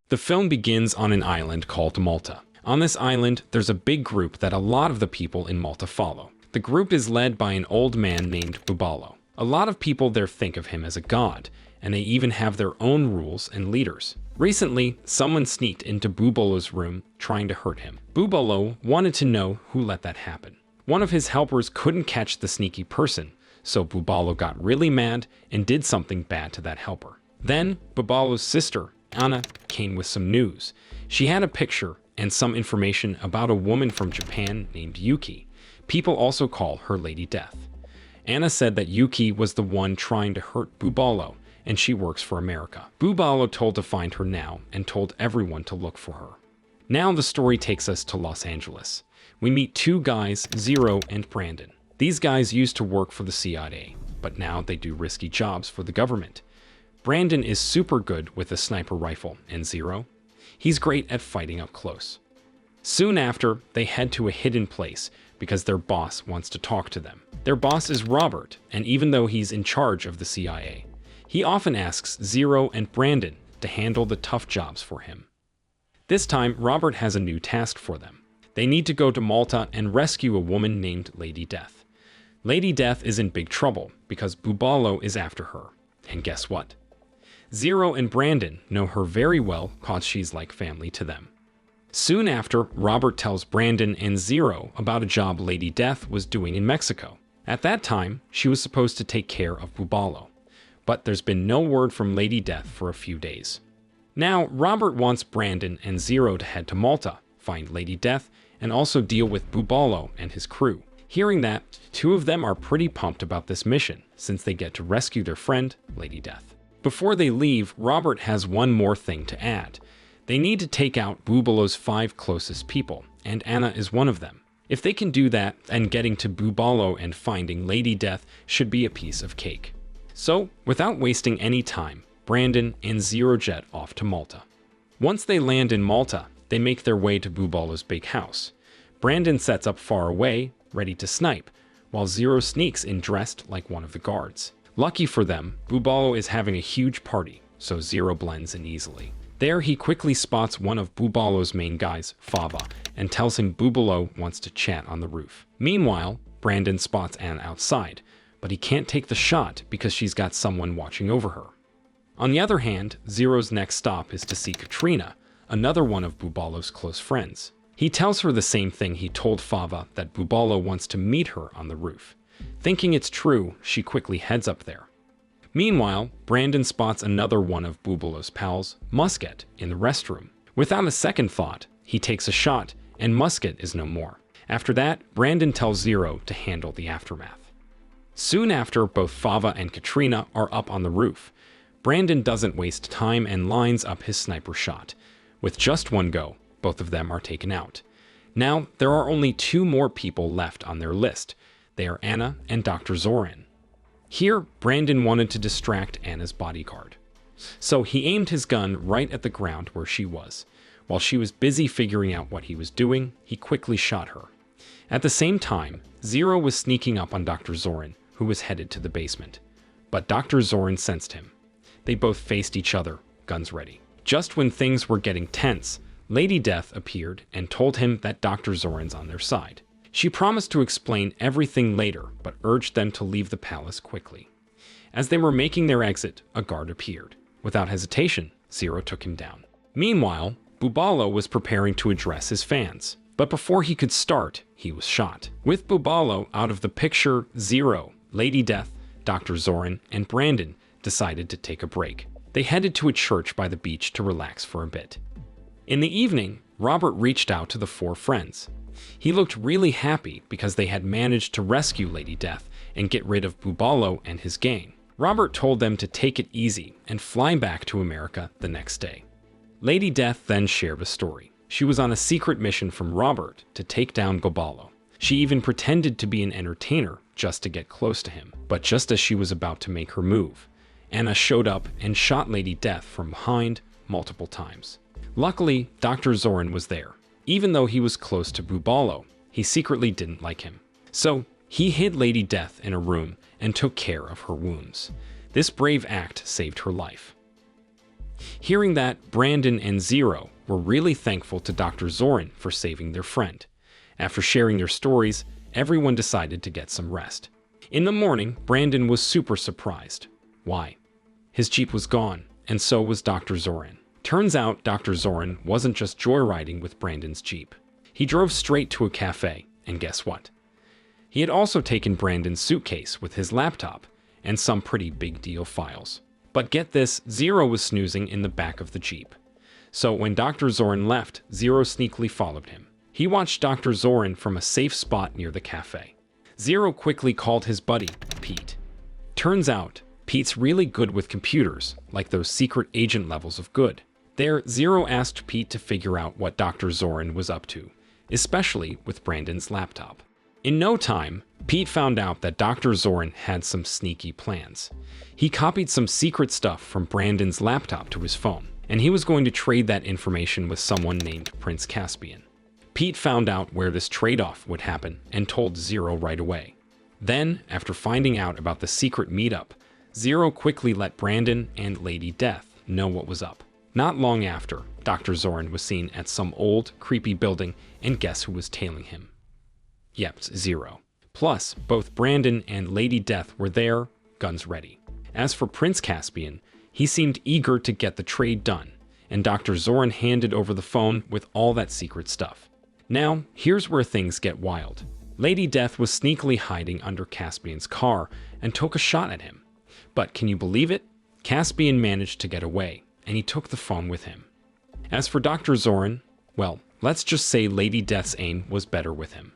The film begins on an island called Malta. On this island, there's a big group that a lot of the people in Malta follow. The group is led by an old man named Bubalo. A lot of people there think of him as a god, and they even have their own rules and leaders. Recently, someone sneaked into Bubalo's room trying to hurt him. Bubalo wanted to know who let that happen. One of his helpers couldn't catch the sneaky person, so Bubalo got really mad and did something bad to that helper. Then, Bubalo's sister, Anna, came with some news. She had a picture and some information about a woman from Japan named Yuki. People also call her Lady Death. Anna said that Yuki was the one trying to hurt Bubalo, and she works for America. Bubalo told to find her now and told everyone to look for her. Now the story takes us to Los Angeles. We meet two guys, Zero and Brandon. These guys used to work for the CIA, but now they do risky jobs for the government. Brandon is super good with a sniper rifle, and Zero? He's great at fighting up close. Soon after, they head to a hidden place because their boss wants to talk to them. Their boss is Robert, and even though he's in charge of the CIA, he often asks Zero and Brandon to handle the tough jobs for him. This time, Robert has a new task for them. They need to go to Malta and rescue a woman named Lady Death. Lady Death is in big trouble because Bubalo is after her. And guess what? Zero and Brandon know her very well cause she's like family to them. Soon after, Robert tells Brandon and Zero about a job Lady Death was doing in Mexico. At that time, she was supposed to take care of Bubalo, but there's been no word from Lady Death for a few days. Now, Robert wants Brandon and Zero to head to Malta, find Lady Death, and also deal with Bubalo and his crew. Hearing that, two of them are pretty pumped about this mission, since they get to rescue their friend, Lady Death. Before they leave, Robert has one more thing to add. They need to take out Bubalo's 5 closest people, and Anna is one of them. If they can do that, then getting to Bubalo and finding Lady Death should be a piece of cake. So, without wasting any time, Brandon and Zero jet off to Malta. Once they land in Malta, they make their way to Bubalo's big house. Brandon sets up far away, ready to snipe, while Zero sneaks in dressed like one of the guards. Lucky for them, Bubalo is having a huge party, so Zero blends in easily. There, he quickly spots one of Bubalo's main guys, Fava, and tells him Bubalo wants to chat on the roof. Meanwhile, Brandon spots Anna outside, but he can't take the shot because she's got someone watching over her. On the other hand, Zero's next stop is to see Katrina, another one of Bubalo's close friends. He tells her the same thing he told Fava, that Bubalo wants to meet her on the roof. Thinking it's true, she quickly heads up there. Meanwhile, Brandon spots another one of Bubalo's pals, Musket, in the restroom. Without a second thought, he takes a shot, and Musket is no more. After that, Brandon tells Zero to handle the aftermath. Soon after, both Fava and Katrina are up on the roof. Brandon doesn't waste time and lines up his sniper shot. With just one go, both of them are taken out. Now, there are only 2 more people left on their list. They are Anna and Dr. Zoran. Here, Brandon wanted to distract Anna's bodyguard. So he aimed his gun right at the ground where she was. While she was busy figuring out what he was doing, he quickly shot her. At the same time, Zero was sneaking up on Dr. Zoran, who was headed to the basement. But Dr. Zoran sensed him. They both faced each other, guns ready. Just when things were getting tense, Lady Death appeared and told him that Dr. Zoran's on their side. She promised to explain everything later, but urged them to leave the palace quickly. As they were making their exit, a guard appeared. Without hesitation, Zero took him down. Meanwhile, Bubalo was preparing to address his fans. But before he could start, he was shot. With Bubalo out of the picture, Zero, Lady Death, Dr. Zoran, and Brandon decided to take a break. They headed to a church by the beach to relax for a bit. In the evening, Robert reached out to the 4 friends. He looked really happy because they had managed to rescue Lady Death and get rid of Bubalo and his gang. Robert told them to take it easy and fly back to America the next day. Lady Death then shared a story. She was on a secret mission from Robert to take down Bubalo. She even pretended to be an entertainer just to get close to him. But just as she was about to make her move, Anna showed up and shot Lady Death from behind multiple times. Luckily, Dr. Zoran was there. Even though he was close to Bubalo, he secretly didn't like him. So, he hid Lady Death in a room and took care of her wounds. This brave act saved her life. Hearing that, Brandon and Zero were really thankful to Dr. Zoran for saving their friend. After sharing their stories, everyone decided to get some rest. In the morning, Brandon was super surprised. Why? His Jeep was gone, and so was Dr. Zoran. Turns out Dr. Zoran wasn't just joyriding with Brandon's Jeep. He drove straight to a cafe, and guess what? He had also taken Brandon's suitcase with his laptop and some pretty big deal files. But get this, Zero was snoozing in the back of the Jeep. So when Dr. Zoran left, Zero sneakily followed him. He watched Dr. Zoran from a safe spot near the cafe. Zero quickly called his buddy, Pete. Turns out, Pete's really good with computers, like those secret agent levels of good. There, Zero asked Pete to figure out what Dr. Zoran was up to, especially with Brandon's laptop. In no time, Pete found out that Dr. Zoran had some sneaky plans. He copied some secret stuff from Brandon's laptop to his phone, and he was going to trade that information with someone named Prince Caspian. Pete found out where this trade-off would happen and told Zero right away. Then, after finding out about the secret meetup, Zero quickly let Brandon and Lady Death know what was up. Not long after, Dr. Zoran was seen at some old, creepy building, and guess who was tailing him? Yep, Zero. Plus, both Brandon and Lady Death were there, guns ready. As for Prince Caspian, he seemed eager to get the trade done, and Dr. Zoran handed over the phone with all that secret stuff. Now, here's where things get wild. Lady Death was sneakily hiding under Caspian's car and took a shot at him. But can you believe it? Caspian managed to get away, and he took the phone with him. As for Dr. Zoran, well, let's just say Lady Death's aim was better with him.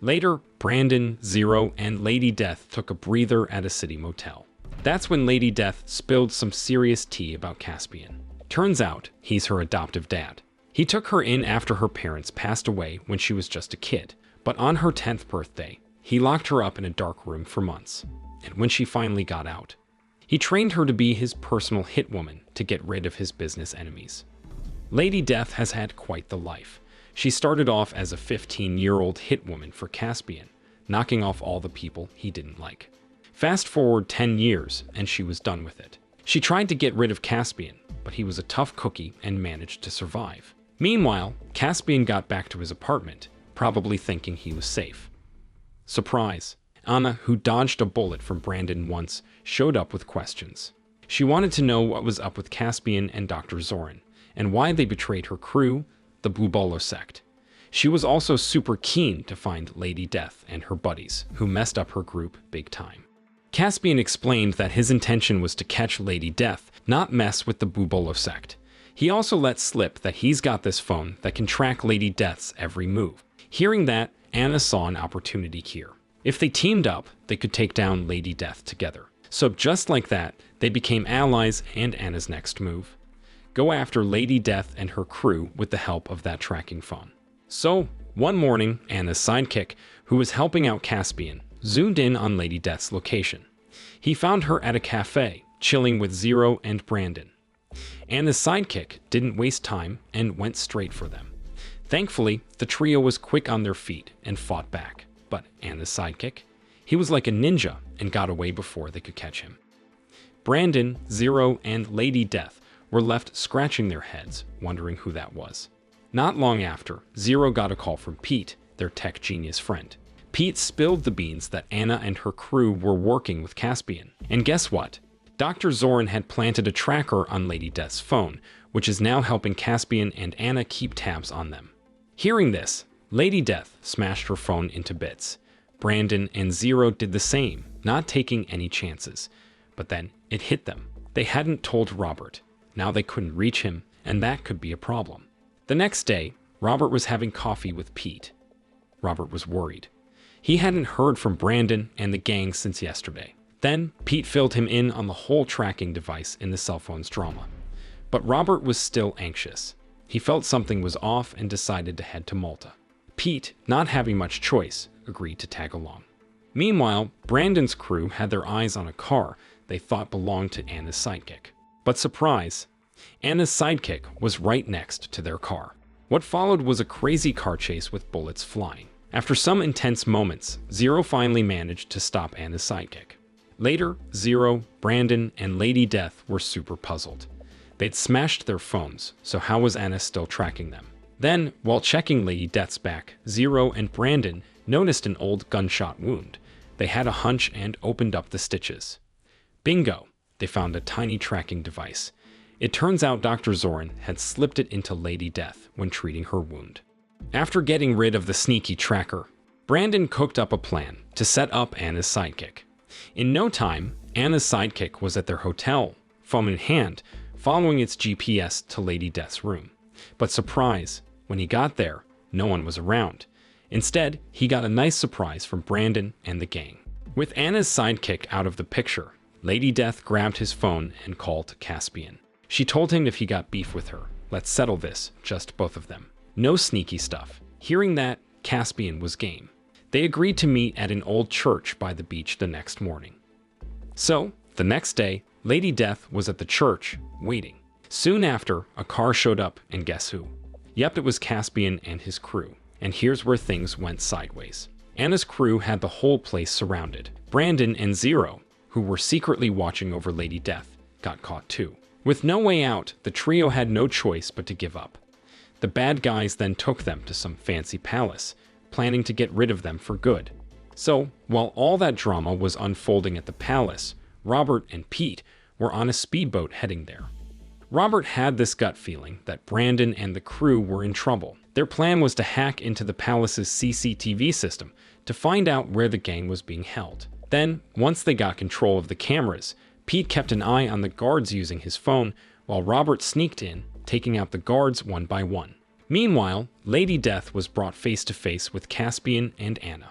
Later, Brandon, Zero, and Lady Death took a breather at a city motel. That's when Lady Death spilled some serious tea about Caspian. Turns out, he's her adoptive dad. He took her in after her parents passed away when she was just a kid, but on her 10th birthday, he locked her up in a dark room for months. And when she finally got out, he trained her to be his personal hit woman to get rid of his business enemies. Lady Death has had quite the life. She started off as a 15-year-old hit woman for Caspian, knocking off all the people he didn't like. Fast forward 10 years, and she was done with it. She tried to get rid of Caspian, but he was a tough cookie and managed to survive. Meanwhile, Caspian got back to his apartment, probably thinking he was safe. Surprise! Anna, who dodged a bullet from Brandon once, showed up with questions. She wanted to know what was up with Caspian and Dr. Zoran, and why they betrayed her crew, the Bubalo sect. She was also super keen to find Lady Death and her buddies, who messed up her group big time. Caspian explained that his intention was to catch Lady Death, not mess with the Bubalo sect. He also let slip that he's got this phone that can track Lady Death's every move. Hearing that, Anna saw an opportunity here. If they teamed up, they could take down Lady Death together. So just like that, they became allies, and Anna's next move: go after Lady Death and her crew with the help of that tracking phone. So, one morning, Anna's sidekick, who was helping out Caspian, zoomed in on Lady Death's location. He found her at a cafe, chilling with Zero and Brandon. Anna's sidekick didn't waste time and went straight for them. Thankfully, the trio was quick on their feet and fought back. But Anna's sidekick? He was like a ninja and got away before they could catch him. Brandon, Zero, and Lady Death were left scratching their heads, wondering who that was. Not long after, Zero got a call from Pete, their tech genius friend. Pete spilled the beans that Anna and her crew were working with Caspian. And guess what? Dr. Zoran had planted a tracker on Lady Death's phone, which is now helping Caspian and Anna keep tabs on them. Hearing this, Lady Death smashed her phone into bits. Brandon and Zero did the same, not taking any chances. But then it hit them. They hadn't told Robert. Now they couldn't reach him, and that could be a problem. The next day, Robert was having coffee with Pete. Robert was worried. He hadn't heard from Brandon and the gang since yesterday. Then, Pete filled him in on the whole tracking device in the cell phone's drama. But Robert was still anxious. He felt something was off and decided to head to Malta. Pete, not having much choice, agreed to tag along. Meanwhile, Brandon's crew had their eyes on a car they thought belonged to Anna's sidekick. But surprise, Anna's sidekick was right next to their car. What followed was a crazy car chase with bullets flying. After some intense moments, Zero finally managed to stop Anna's sidekick. Later, Zero, Brandon, and Lady Death were super puzzled. They'd smashed their phones, so how was Anna still tracking them? Then, while checking Lady Death's back, Zero and Brandon noticed an old gunshot wound. They had a hunch and opened up the stitches. Bingo! They found a tiny tracking device. It turns out Dr. Zoran had slipped it into Lady Death when treating her wound. After getting rid of the sneaky tracker, Brandon cooked up a plan to set up Anna's sidekick. In no time, Anna's sidekick was at their hotel, phone in hand, following its GPS to Lady Death's room. But surprise, when he got there, no one was around. Instead, he got a nice surprise from Brandon and the gang. With Anna's sidekick out of the picture, Lady Death grabbed his phone and called Caspian. She told him if he got beef with her, let's settle this, just both of them. No sneaky stuff. Hearing that, Caspian was game. They agreed to meet at an old church by the beach the next morning. So, the next day, Lady Death was at the church, waiting. Soon after, a car showed up, and guess who? Yep, it was Caspian and his crew. And here's where things went sideways. Anna's crew had the whole place surrounded. Brandon and Zero, who were secretly watching over Lady Death, got caught too. With no way out, the trio had no choice but to give up. The bad guys then took them to some fancy palace, planning to get rid of them for good. So, while all that drama was unfolding at the palace, Robert and Pete were on a speedboat heading there. Robert had this gut feeling that Brandon and the crew were in trouble. Their plan was to hack into the palace's CCTV system to find out where the gang was being held. Then, once they got control of the cameras, Pete kept an eye on the guards using his phone, while Robert sneaked in, taking out the guards one by one. Meanwhile, Lady Death was brought face to face with Caspian and Anna.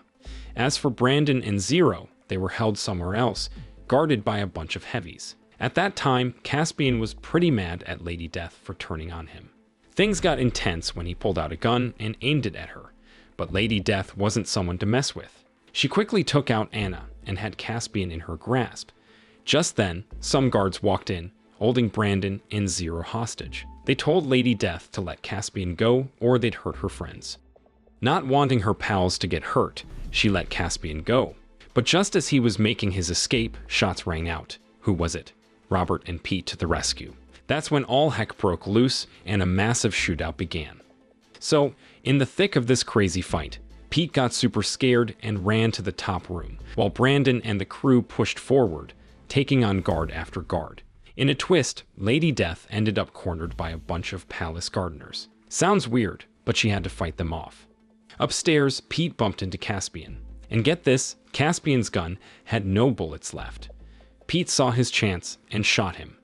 As for Brandon and Zero, they were held somewhere else, guarded by a bunch of heavies. At that time, Caspian was pretty mad at Lady Death for turning on him. Things got intense when he pulled out a gun and aimed it at her, but Lady Death wasn't someone to mess with. She quickly took out Anna and had Caspian in her grasp. Just then, some guards walked in, holding Brandon and Zero hostage. They told Lady Death to let Caspian go or they'd hurt her friends. Not wanting her pals to get hurt, she let Caspian go. But just as he was making his escape, shots rang out. Who was it? Robert and Pete to the rescue. That's when all heck broke loose and a massive shootout began. So, in the thick of this crazy fight, Pete got super scared and ran to the top room, while Brandon and the crew pushed forward, taking on guard after guard. In a twist, Lady Death ended up cornered by a bunch of palace gardeners. Sounds weird, but she had to fight them off. Upstairs, Pete bumped into Caspian. And get this, Caspian's gun had no bullets left. Pete saw his chance and shot him.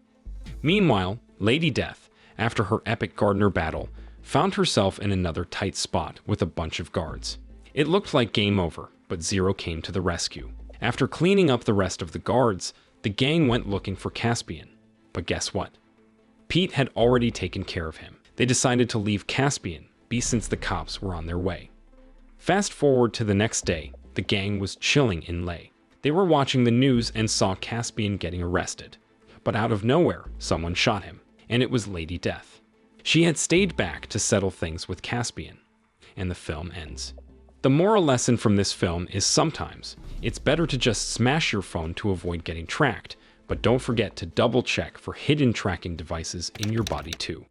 Meanwhile, Lady Death, after her epic gardener battle, found herself in another tight spot with a bunch of guards. It looked like game over, but Zero came to the rescue. After cleaning up the rest of the guards, the gang went looking for Caspian. But guess what? Pete had already taken care of him. They decided to leave Caspian be since the cops were on their way. Fast forward to the next day, the gang was chilling in Leh. They were watching the news and saw Caspian getting arrested. But out of nowhere, someone shot him, and it was Lady Death. She had stayed back to settle things with Caspian, and the film ends. The moral lesson from this film is sometimes it's better to just smash your phone to avoid getting tracked, but don't forget to double check for hidden tracking devices in your body too.